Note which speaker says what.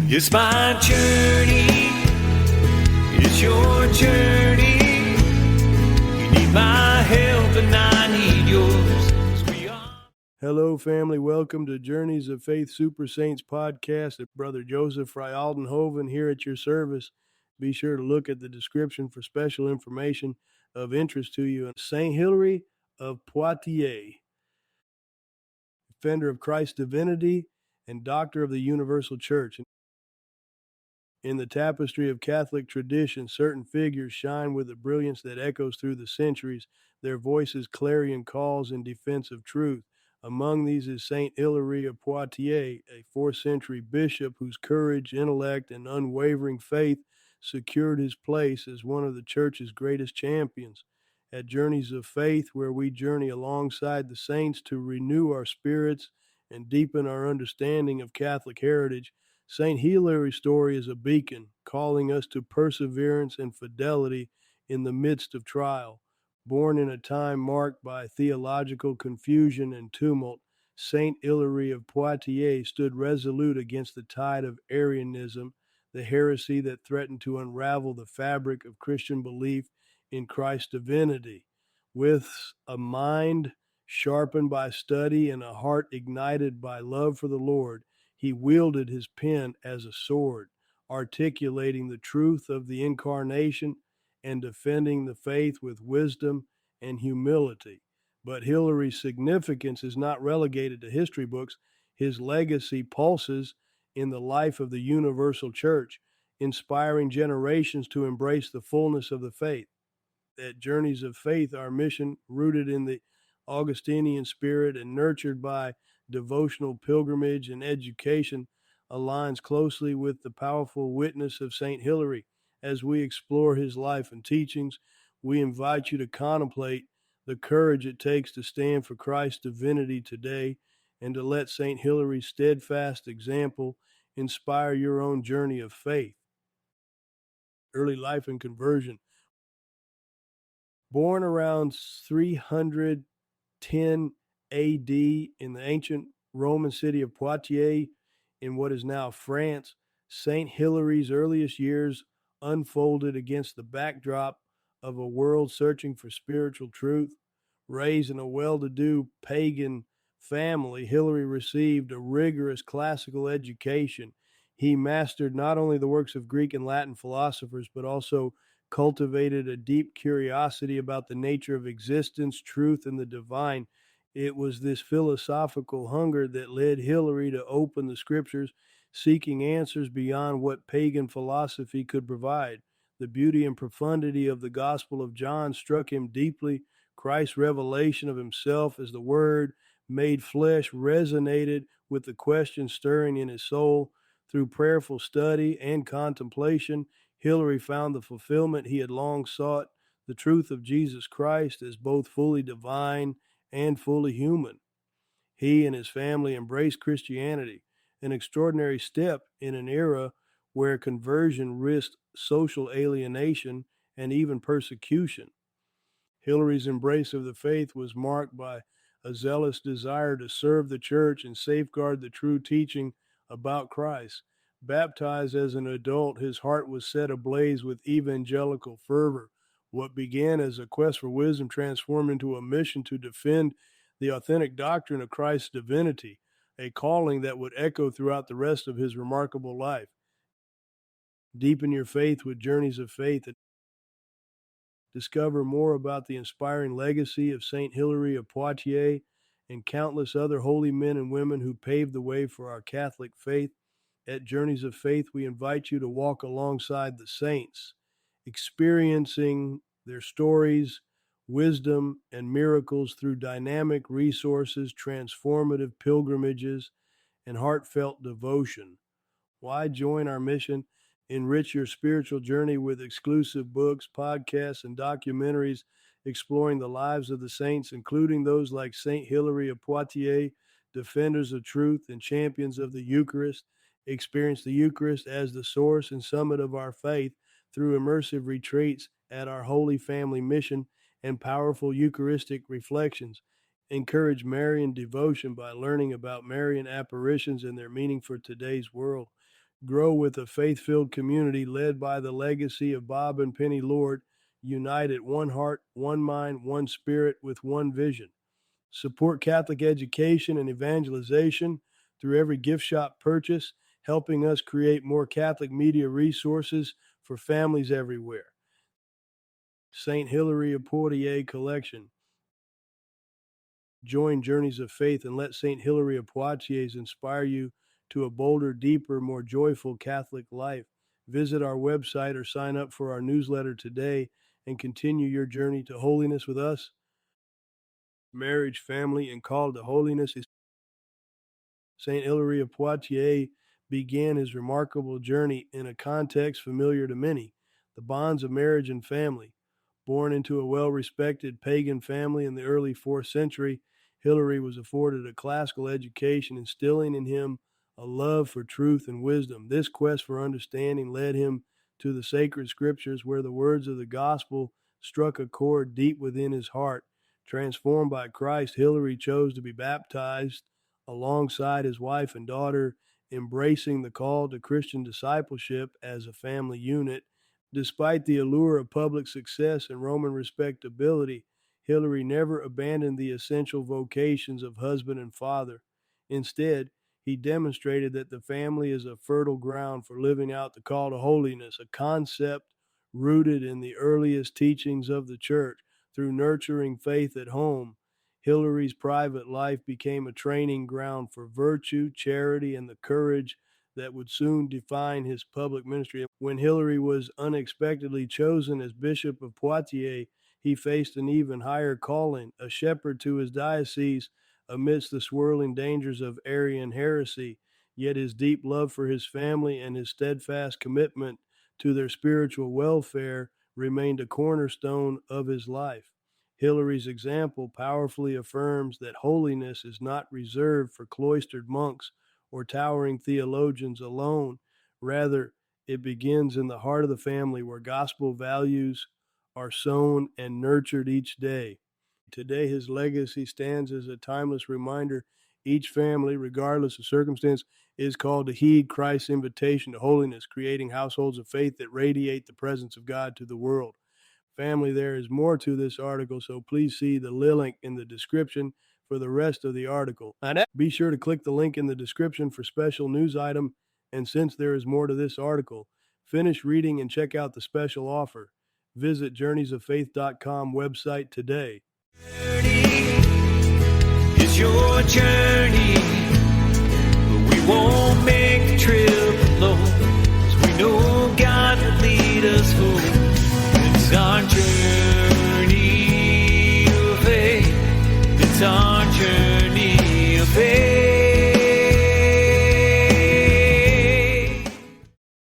Speaker 1: It's my journey, it's your journey. You need my help and I need yours. 'Cause we are...
Speaker 2: Hello, family. Welcome to Journeys of Faith Super Saints podcast. Brother Joseph Frialdenhoven here at your service. Be sure to look at the description for special information of interest to you. Saint Hilary of Poitiers, defender of Christ's divinity and doctor of the universal church. In the tapestry of Catholic tradition, certain figures shine with a brilliance that echoes through the centuries, their voices clarion calls in defense of truth. Among these is Saint Hilary of Poitiers, a 4th century bishop whose courage, intellect, and unwavering faith secured his place as one of the Church's greatest champions. At Journeys of Faith, where we journey alongside the saints to renew our spirits and deepen our understanding of Catholic heritage, St. Hilary's story is a beacon, calling us to perseverance and fidelity in the midst of trial. Born in a time marked by theological confusion and tumult, St. Hilary of Poitiers stood resolute against the tide of Arianism, the heresy that threatened to unravel the fabric of Christian belief in Christ's divinity. With a mind sharpened by study and a heart ignited by love for the Lord, he wielded his pen as a sword, articulating the truth of the Incarnation and defending the faith with wisdom and humility. But Hilary's significance is not relegated to history books. His legacy pulses in the life of the universal church, inspiring generations to embrace the fullness of the faith. At Journeys of Faith, our mission, rooted in the Augustinian spirit and nurtured by devotional pilgrimage and education, aligns closely with the powerful witness of St. Hilary. As we explore his life and teachings, we invite you to contemplate the courage it takes to stand for Christ's divinity today and to let St. Hilary's steadfast example inspire your own journey of faith. Early life and conversion. Born around 310 A.D. in the ancient Roman city of Poitiers in what is now France, St. Hilary's earliest years unfolded against the backdrop of a world searching for spiritual truth. Raised in a well-to-do pagan family, Hilary received a rigorous classical education. He mastered not only the works of Greek and Latin philosophers, but also cultivated a deep curiosity about the nature of existence, truth, and the divine. It was this philosophical hunger that led Hilary to open the scriptures, seeking answers beyond what pagan philosophy could provide. The beauty and profundity of the Gospel of John struck him deeply. Christ's revelation of himself as the Word made flesh resonated with the question stirring in his soul. Through prayerful study and contemplation, Hilary found the fulfillment he had long sought, the truth of Jesus Christ as both fully divine and fully human. He and his family embraced Christianity, an extraordinary step in an era where conversion risked social alienation and even persecution. Hilary's embrace of the faith was marked by a zealous desire to serve the church and safeguard the true teaching about Christ. Baptized as an adult, his heart was set ablaze with evangelical fervor. What began as a quest for wisdom transformed into a mission to defend the authentic doctrine of Christ's divinity, a calling that would echo throughout the rest of his remarkable life. Deepen your faith with Journeys of Faith. Discover more about the inspiring legacy of St. Hilary of Poitiers and countless other holy men and women who paved the way for our Catholic faith. At Journeys of Faith, we invite you to walk alongside the saints, experiencing their stories, wisdom, and miracles through dynamic resources, transformative pilgrimages, and heartfelt devotion. Why join our mission? Enrich your spiritual journey with exclusive books, podcasts, and documentaries exploring the lives of the saints, including those like St. Hilary of Poitiers, defenders of truth and champions of the Eucharist. Experience the Eucharist as the source and summit of our faith through immersive retreats at our Holy Family Mission and powerful Eucharistic reflections. Encourage Marian devotion by learning about Marian apparitions and their meaning for today's world. Grow with a faith-filled community led by the legacy of Bob and Penny Lord, united one heart, one mind, one spirit with one vision. Support Catholic education and evangelization through every gift shop purchase, helping us create more Catholic media resources for families everywhere. St. Hilary of Poitiers collection. Join Journeys of Faith and let St. Hilary of Poitiers inspire you to a bolder, deeper, more joyful Catholic life. Visit our website or sign up for our newsletter today and continue your journey to holiness with us. Marriage, family, and call to holiness. St. Hilary of Poitiers began his remarkable journey in a context familiar to many, the bonds of marriage and family. Born into a well-respected pagan family in the early 4th century, Hilary was afforded a classical education, instilling in him a love for truth and wisdom. This quest for understanding led him to the sacred scriptures, where the words of the gospel struck a chord deep within his heart. Transformed by Christ, Hilary chose to be baptized alongside his wife and daughter, embracing the call to Christian discipleship as a family unit. Despite the allure of public success and Roman respectability, Hilary never abandoned the essential vocations of husband and father. Instead, he demonstrated that the family is a fertile ground for living out the call to holiness, a concept rooted in the earliest teachings of the Church. Through nurturing faith at home, Hilary's private life became a training ground for virtue, charity, and the courage that would soon define his public ministry. When Hilary was unexpectedly chosen as Bishop of Poitiers, he faced an even higher calling, a shepherd to his diocese amidst the swirling dangers of Arian heresy. Yet his deep love for his family and his steadfast commitment to their spiritual welfare remained a cornerstone of his life. Hilary's example powerfully affirms that holiness is not reserved for cloistered monks or towering theologians alone. Rather, it begins in the heart of the family, where gospel values are sown and nurtured each day. Today, his legacy stands as a timeless reminder. Each family, regardless of circumstance, is called to heed Christ's invitation to holiness, creating households of faith that radiate the presence of God to the world. Family, there is more to this article, so please see the link in the description for the rest of the article. Be sure to click the link in the description for special news item, and since there is more to this article, finish reading and check out the special offer. Visit journeysoffaith.com website today.
Speaker 1: It's your journey, but we won't make the trip alone, 'cause we know God will lead us home. It's our journey of faith. It's our